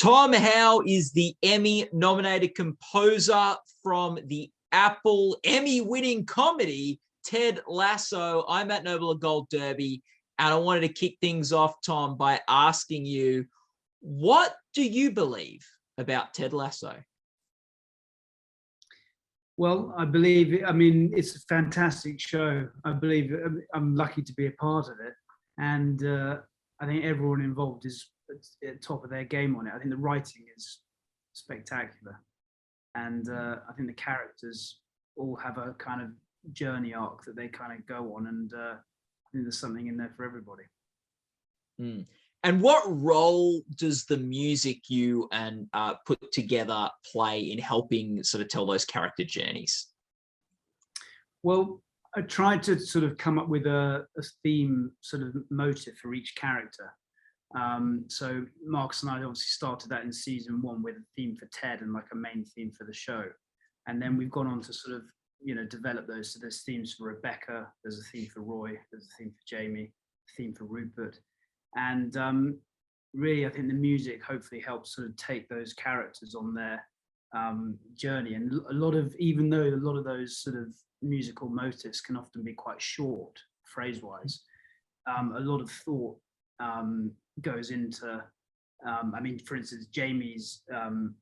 Tom Howe is the Emmy-nominated composer from the Apple Emmy-winning comedy Ted Lasso. I'm at Noble of Gold Derby, and I wanted to kick things off, Tom, by asking you, what do you believe about Ted Lasso? Well, it's a fantastic show. I believe I'm lucky to be a part of it. And I think everyone involved is at the top of their game on it. I think the writing is spectacular. And I think the characters all have a kind of journey arc that they kind of go on. And I think there's something in there for everybody. Mm. And what role does the music you and put together play in helping sort of tell those character journeys? Well, I tried to sort of come up with a theme sort of motive for each character. So Marcus and I obviously started that in season 1 with a theme for Ted and like a main theme for the show. And then we've gone on to sort of, develop those. So there's themes for Rebecca, there's a theme for Roy, there's a theme for Jamie, a theme for Rupert. And really, I think the music hopefully helps sort of take those characters on their journey. And even though a lot of those sort of musical motifs can often be quite short, phrase-wise, a lot of thought goes into, for instance, Jamie's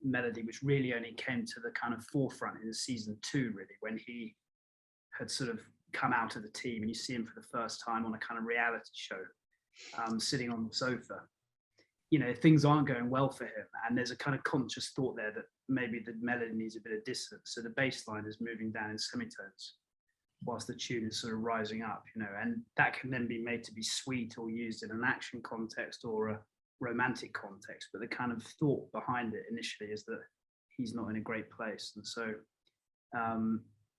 melody, which really only came to the kind of forefront in season 2, really, when he had sort of come out of the team and you see him for the first time on a kind of reality show. Sitting on the sofa, things aren't going well for him, and there's a kind of conscious thought there that maybe the melody needs a bit of distance, so the bass line is moving down in semitones whilst the tune is sort of rising up, and that can then be made to be sweet or used in an action context or a romantic context, but the kind of thought behind it initially is that he's not in a great place. And so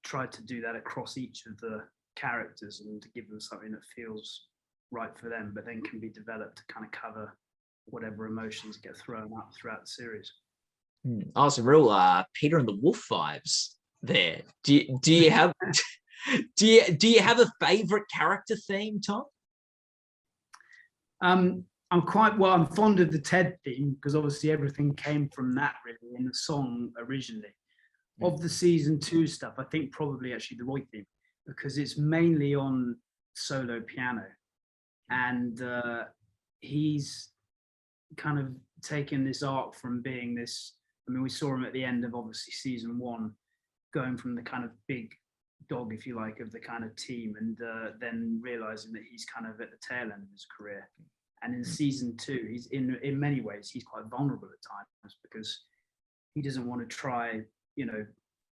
tried to do that across each of the characters and to give them something that feels right for them, but then can be developed to kind of cover whatever emotions get thrown up throughout the series. Oh, some real Peter and the Wolf vibes there. Do you have do you have a favorite character theme, Tom? I'm fond of the Ted theme because obviously everything came from that really in the song originally. Of the season 2 stuff, I think probably actually the Roy theme, because it's mainly on solo piano. And he's kind of taken this arc from being this, we saw him at the end of obviously season 1, going from the kind of big dog, if you like, of the kind of team, and then realizing that he's kind of at the tail end of his career. And in season 2, he's in many ways, he's quite vulnerable at times because he doesn't want to try,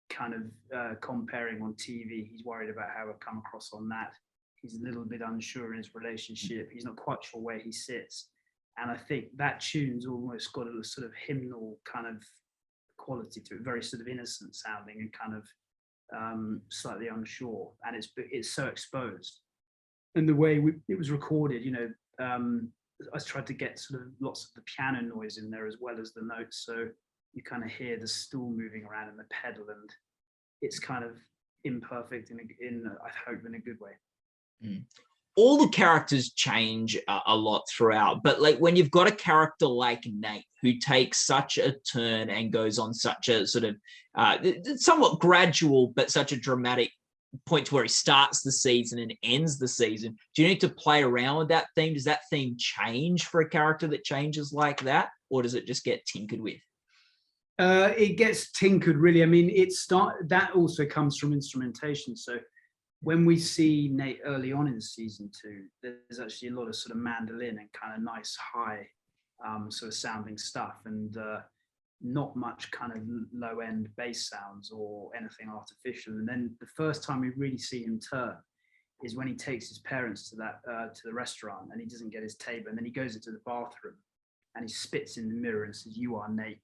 kind of comparing on TV. He's worried about how he'll come across on that. He's a little bit unsure in his relationship. He's not quite sure where he sits. And I think that tune's almost got a sort of hymnal kind of quality to it, very sort of innocent sounding and kind of slightly unsure. And it's so exposed. And the way it was recorded, I tried to get sort of lots of the piano noise in there as well as the notes. So you kind of hear the stool moving around and the pedal, and it's kind of imperfect I hope in a good way. All the characters change a lot throughout, but like when you've got a character like Nate who takes such a turn and goes on such a sort of somewhat gradual but such a dramatic point to where he starts the season and ends the season, do you need to play around with that theme? Does that theme change for a character that changes like that, or does it just get tinkered with? It gets tinkered really. That also comes from instrumentation. So when we see Nate early on in season 2, there's actually a lot of sort of mandolin and kind of nice high sort of sounding stuff, and not much kind of low end bass sounds or anything artificial. And then the first time we really see him turn is when he takes his parents to the restaurant and he doesn't get his table, and then he goes into the bathroom and he spits in the mirror and says, "You are Nate,"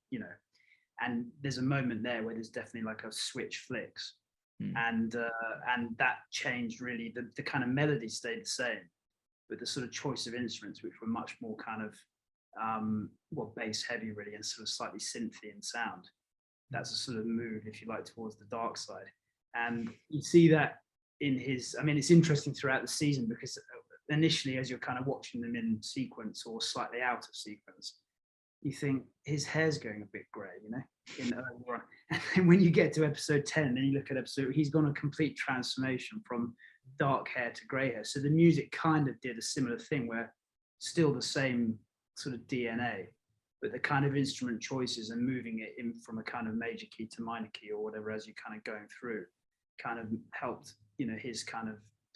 And there's a moment there where there's definitely like a switch flicks. And that changed really. The kind of melody stayed the same, but the sort of choice of instruments, which were much more kind of bass heavy really, and sort of slightly synthy in sound. That's a sort of move, if you like, towards the dark side. And you see that in his, it's interesting throughout the season because initially, as you're kind of watching them in sequence or slightly out of sequence, you think his hair's going a bit grey, you know, in the early run. And then when you get to episode 10, and then you look at episode, he's gone a complete transformation from dark hair to grey hair. So the music kind of did a similar thing, where still the same sort of DNA, but the kind of instrument choices and moving it in from a kind of major key to minor key or whatever as you're kind of going through, kind of helped, you know, his kind of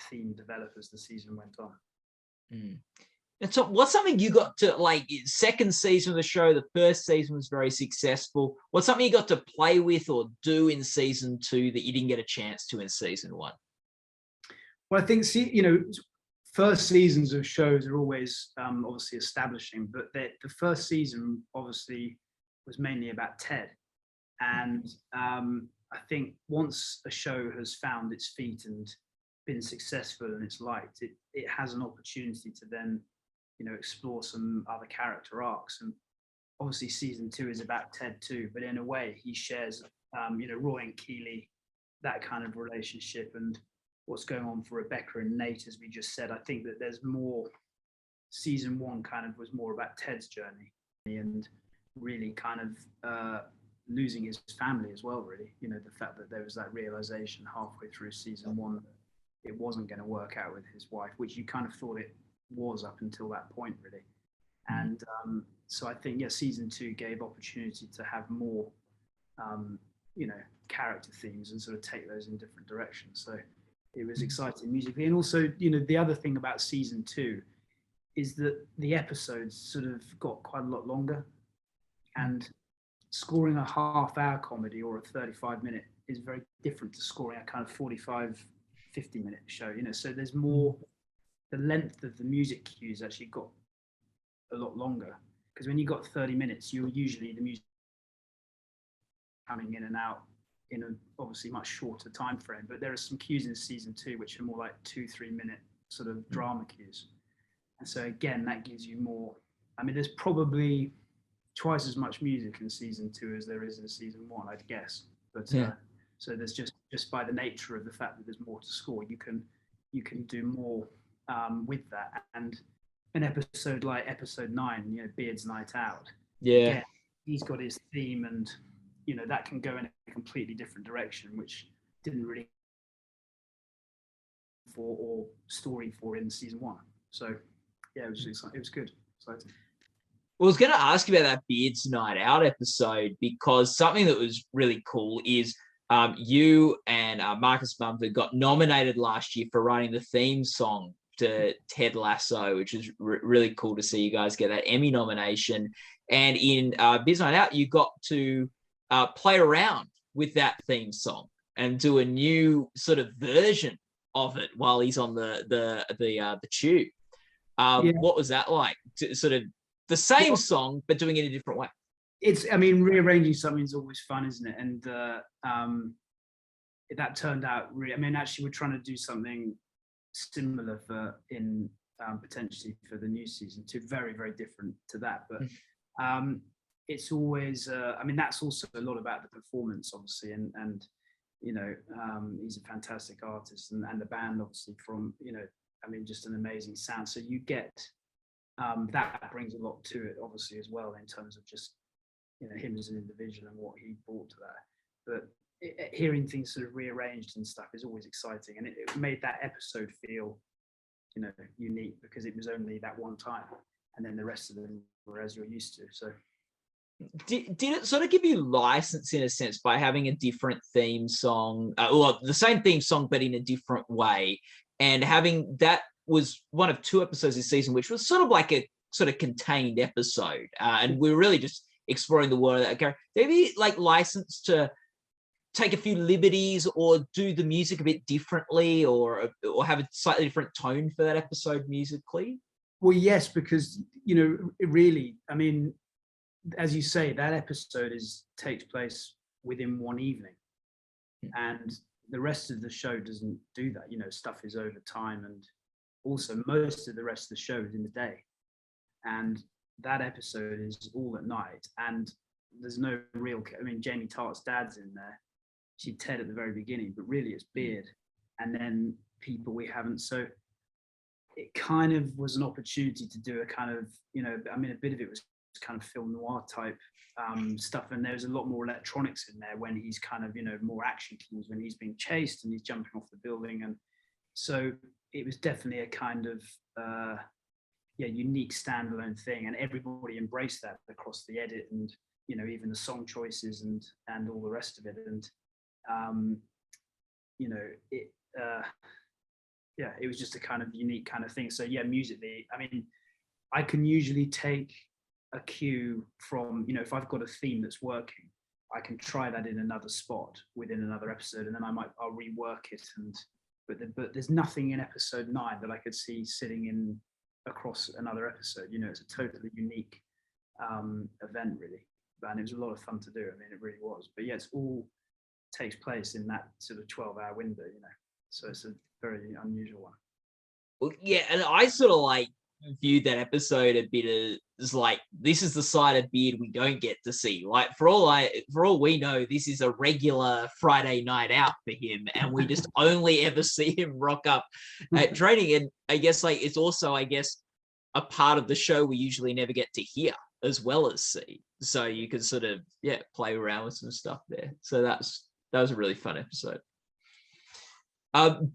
theme develop as the season went on. Mm. And so what's something you got to, like, second season of the show, the first season was very successful. What's something you got to play with or do in season 2 that you didn't get a chance to in season 1? Well, I think, you know, first seasons of shows are always obviously establishing, but the first season obviously was mainly about Ted. And I think once a show has found its feet and been successful and it's liked, it has an opportunity to then, you know, explore some other character arcs. And obviously season 2 is about Ted too, but in a way he shares, you know, Roy and Keeley, that kind of relationship, and what's going on for Rebecca and Nate, as we just said. I think that there's more. Season 1 kind of was more about Ted's journey and really kind of losing his family as well, really. You know, the fact that there was that realization halfway through season 1 that it wasn't going to work out with his wife, which you kind of thought it was up until that point, really. And so I think, yeah, season 2 gave opportunity to have more, you know, character themes and sort of take those in different directions. So it was exciting musically. And also, you know, the other thing about season 2 is that the episodes sort of got quite a lot longer, and scoring a half-hour comedy or a 35-minute is very different to scoring a kind of 45, 50-minute show, you know. So there's more, the length of the music cues actually got a lot longer, because when you got 30 minutes, you're usually the music coming in and out in a obviously much shorter time frame. But there are some cues in season 2 which are more like 2-3 minute sort of drama cues. And so again, that gives you more. I mean, there's probably twice as much music in season 2 as there is in season 1, I'd guess. But so there's just by the nature of the fact that there's more to score, you can do more with that. And an episode like episode 9, you know, Beard's Night Out. Yeah. Again, he's got his theme, and you know that can go in a completely different direction, which didn't really for or story for in season 1. So yeah, it was exciting. It was good. Exciting. Well, I was going to ask you about that Beard's Night Out episode, because something that was really cool is you and Marcus Mumford got nominated last year for writing the theme song to Ted Lasso, which is really cool to see you guys get that Emmy nomination. And in Beard's Night Out, you got to play around with that theme song and do a new sort of version of it while he's on the tube. What was that like? To sort of the same song, but doing it in a different way. I mean, rearranging something is always fun, isn't it? And that turned out really. I mean, actually, we're trying to do something similar potentially for the new season 2. Very, very different to that, but it's always. I mean, that's also a lot about the performance, obviously, and you know, he's a fantastic artist, and the band, obviously, from, you know, I mean, just an amazing sound. So you get that brings a lot to it, obviously, as well, in terms of just, you know, him as an individual and what he brought to that. But hearing things sort of rearranged and stuff is always exciting, and it made that episode feel, you know, unique, because it was only that one time, and then the rest of them were as you're used to. So did it sort of give you license in a sense by having a different theme song, well, the same theme song but in a different way, and having that was one of 2 episodes this season, which was sort of like a sort of contained episode, and we're really just exploring the world of that character. Maybe like license to take a few liberties or do the music a bit differently, or have a slightly different tone for that episode musically? Well, yes, because, you know, it really, I mean, as you say, that episode takes place within one evening, and the rest of the show doesn't do that. You know, stuff is over time, and also most of the rest of the show is in the day, and that episode is all at night, and there's no real. I mean, Jamie Tartt's dad's in there. She's Ted at the very beginning, but really it's Beard, and then people we haven't. So it kind of was an opportunity to do a kind of, you know, I mean, a bit of it was kind of film noir type stuff, and there's a lot more electronics in there when he's kind of, you know, more action cues when he's being chased and he's jumping off the building. And so it was definitely a kind of unique standalone thing, and everybody embraced that across the edit and, you know, even the song choices and all the rest of it. And you know, it was just a kind of unique kind of thing. So yeah, musically, I mean, I can usually take a cue from, you know, if I've got a theme that's working, I can try that in another spot within another episode, and then I'll rework it. And but there's nothing in episode 9 that I could see sitting in across another episode. You know, it's a totally unique event, really, and it was a lot of fun to do. I mean, it really was. But yeah, it's all takes place in that sort of 12-hour window, you know, so it's a very unusual one. Well, yeah, and I sort of like viewed that episode a bit as like, this is the side of Beard we don't get to see. Like, for all we know, this is a regular Friday night out for him, and we just only ever see him rock up at training. And I guess, like, it's also, I guess, a part of the show we usually never get to hear as well as see. So you can sort of, yeah, play around with some stuff there. So that was a really fun episode. And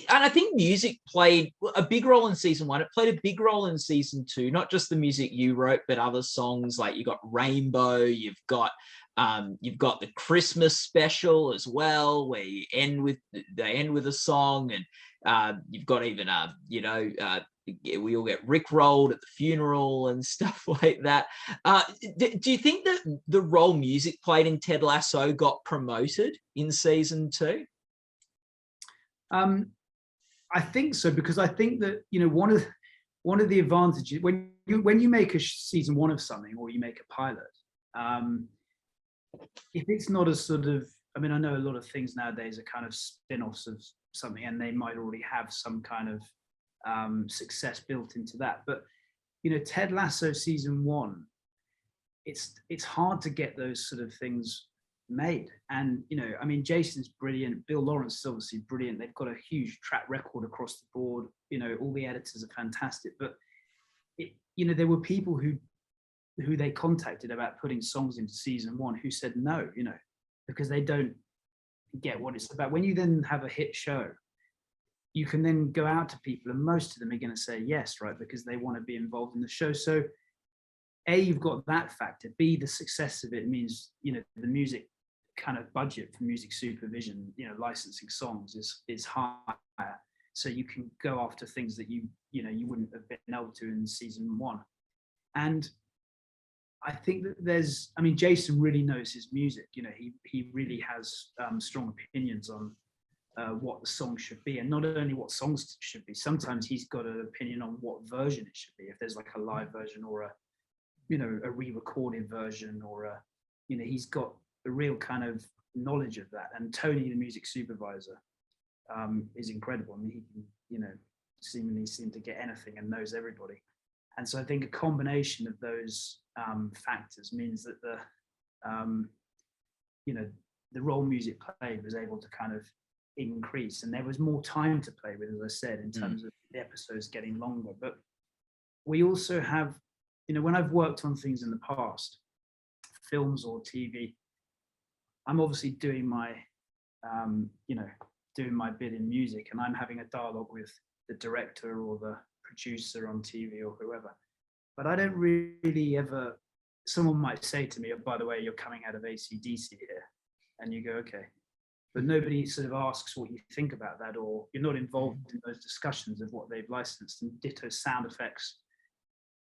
I think music played a big role in season 1. It played a big role in season 2, not just the music you wrote, but other songs. Like, you got Rainbow, you've got the Christmas special as well, where they end with a song, and you've got even we all get rickrolled at the funeral and stuff like that. Do you think that the role music played in Ted Lasso got promoted in season 2? I think so, because I think that, you know, one of the advantages when you make a season 1 of something, or you make a pilot, if it's not a sort of, I mean, I know a lot of things nowadays are kind of spin-offs of something, and they might already have some kind of success built into that. But, you know, Ted Lasso season 1, it's hard to get those sort of things made. And, you know, I mean, Jason's brilliant, Bill Lawrence is obviously brilliant, they've got a huge track record across the board, you know, all the editors are fantastic. But you know, there were people who they contacted about putting songs into season 1 who said no, you know, because they don't get what it's about. When you then have a hit show, you can then go out to people, and most of them are going to say yes, right, because they want to be involved in the show. So A, you've got that factor. B, the success of it means, you know, the music kind of budget for music supervision, you know, licensing songs is higher, so you can go after things that you wouldn't have been able to in season 1. And I think that Jason really knows his music. You know, he really has strong opinions on what the song should be, and not only what songs should be. Sometimes he's got an opinion on what version it should be, if there's like a live version or a re-recorded version, or he's got a real kind of knowledge of that. And Tony, the music supervisor, is incredible. I mean, he can, seemingly seem to get anything and knows everybody. And so I think a combination of those factors means that the role music played was able to kind of increase, and there was more time to play with, as I said, in terms of the episodes getting longer. But we also have, when I've worked on things in the past, films or TV, I'm obviously doing my, doing my bit in music, and I'm having a dialogue with the director or the producer on TV or whoever. But I don't really ever, someone might say to me, oh, by the way, you're coming out of AC/DC here. And you go, okay. But nobody sort of asks what you think about that, or you're not involved in those discussions of what they've licensed. And ditto sound effects,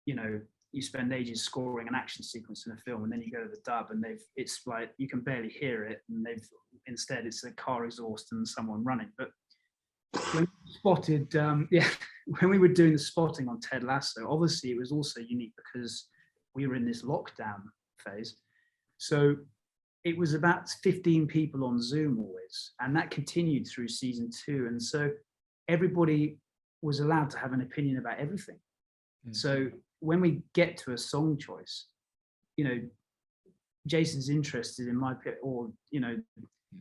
you spend ages scoring an action sequence in a film, and then you go to the dub and it's like, you can barely hear it. And instead it's a car exhaust and someone running. But when we spotted, when we were doing the spotting on Ted Lasso, obviously it was also unique because we were in this lockdown phase. So it was about 15 people on Zoom always, and that continued through season 2. And so everybody was allowed to have an opinion about everything. So when we get to a song choice, Jason's interested in my pit, or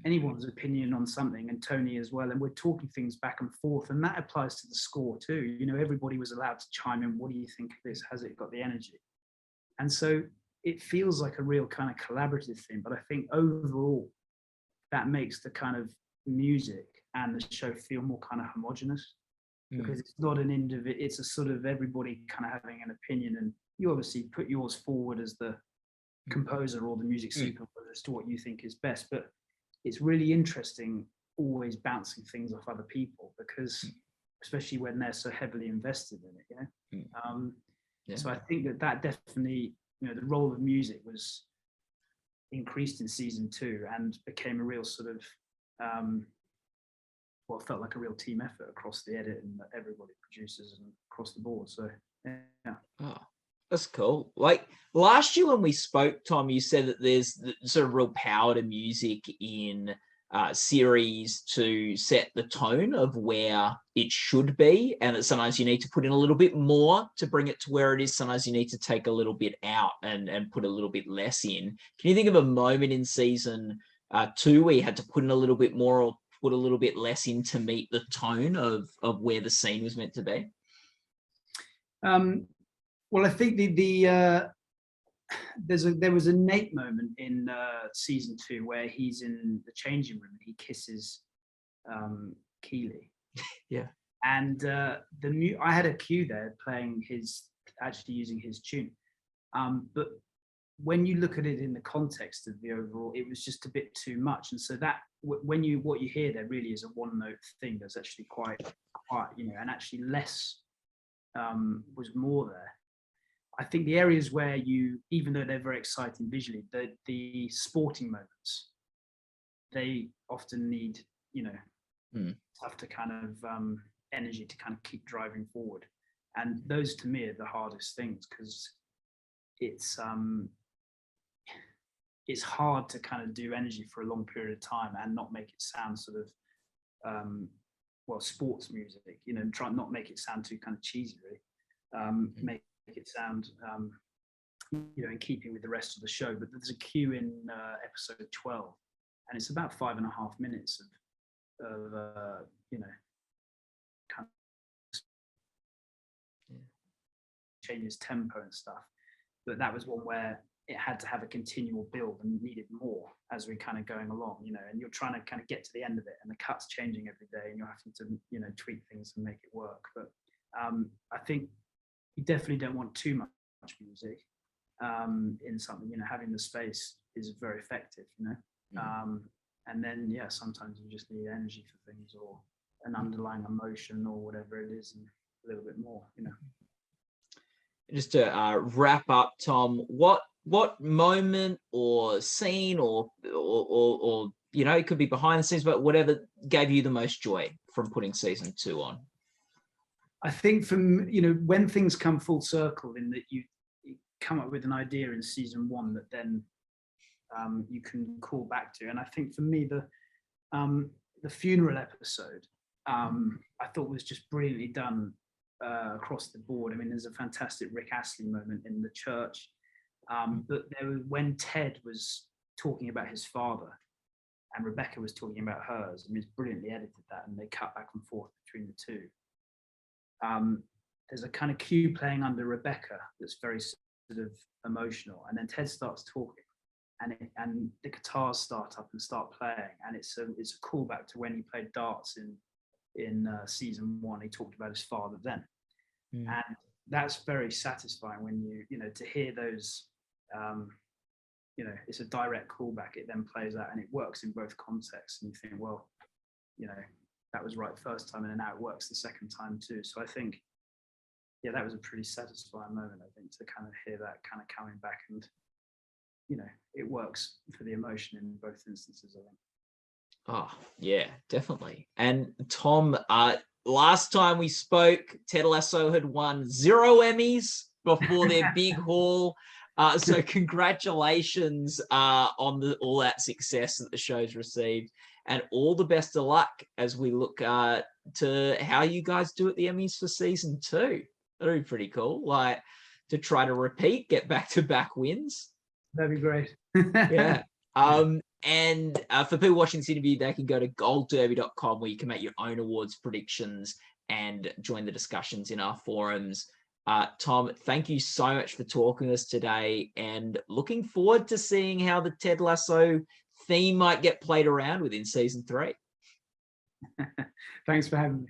anyone's opinion on something, and Tony as well, and we're talking things back and forth, and that applies to the score too. You know, everybody was allowed to chime in. What do you think of this? Has it got the energy? And so it feels like a real kind of collaborative thing, but I think overall that makes the kind of music and the show feel more kind of homogenous, because it's not an individual, it's a sort of everybody kind of having an opinion, and you obviously put yours forward as the composer or the music supervisor as to what you think is best, but it's really interesting always bouncing things off other people, because especially when they're so heavily invested in it, you know. So I think that definitely, you know, the role of music was increased in season 2 and became a real sort of well, it felt like a real team effort across the edit and everybody, producers and across the board. So yeah. Oh, that's cool. Like last year when we spoke, Tom, you said that there's sort of real power to music in series to set the tone of where it should be, and that sometimes you need to put in a little bit more to bring it to where it is. Sometimes you need to take a little bit out and put a little bit less in. Can you think of a moment in season 2 where you had to put in a little bit more or put a little bit less in to meet the tone of where the scene was meant to be? Well, I think there was a Nate moment in season 2 where he's in the changing room and he kisses Keeley. Yeah. And I had a cue there playing actually using his tune. But when you look at it in the context of the overall, it was just a bit too much. And so that what you hear there really is a one note thing that's actually quite, you know, and actually less was more there. I think the areas where even though they're very exciting visually, the sporting moments, they often need, you know, have to kind of energy to kind of keep driving forward. And those to me are the hardest things, because it's hard to kind of do energy for a long period of time and not make it sound sort of, well, sports music, you know, and try not make it sound too kind of cheesy, really. Make it sound, you know, in keeping with the rest of the show. But there's a cue in episode 12, and it's about 5.5 minutes of you know, kind of changes tempo and stuff. But that was one where it had to have a continual build and needed more as we're kind of going along, you know, and you're trying to kind of get to the end of it, and the cut's changing every day, and you're having to, you know, tweak things and make it work. But I think you definitely don't want too much music in something, you know. Having the space is very effective, you know. And then, yeah, sometimes you just need energy for things, or an underlying emotion, or whatever it is, and a little bit more, you know. Just to wrap up, Tom, what moment or scene or you know, it could be behind the scenes, but whatever gave you the most joy from putting season 2 on? I think from, you know, when things come full circle, in that you come up with an idea in season 1 that then you can call back to. And I think for me, the funeral episode, I thought was just brilliantly done across the board. I mean, there's a fantastic Rick Astley moment in the church, but there was when Ted was talking about his father and Rebecca was talking about hers. I mean, it's brilliantly edited, that, and they cut back and forth between the two. There's a kind of cue playing under Rebecca that's very sort of emotional, and then Ted starts talking, and the guitars start up and start playing, and it's a callback to when he played darts in season 1. He talked about his father then, and that's very satisfying when you know, to hear those. You know, it's a direct callback. It then plays out, and it works in both contexts. And you think, well, you know, that was right the first time, and then now it works the second time too. So I think, yeah, that was a pretty satisfying moment, I think, to kind of hear that kind of coming back, and, you know, it works for the emotion in both instances, I think. Oh, yeah, definitely. And Tom, last time we spoke, Ted Lasso had won 0 Emmys before their big haul. So congratulations on all that success that the show's received, and all the best of luck as we look to how you guys do at the Emmys for season 2. That'll be pretty cool. Like, to try to repeat, get back-to-back wins. That'd be great. Yeah. And for people watching this interview, they can go to goldderby.com where you can make your own awards predictions and join the discussions in our forums. Tom, thank you so much for talking to us today, and looking forward to seeing how the Ted Lasso theme might get played around within season 3. Thanks for having me.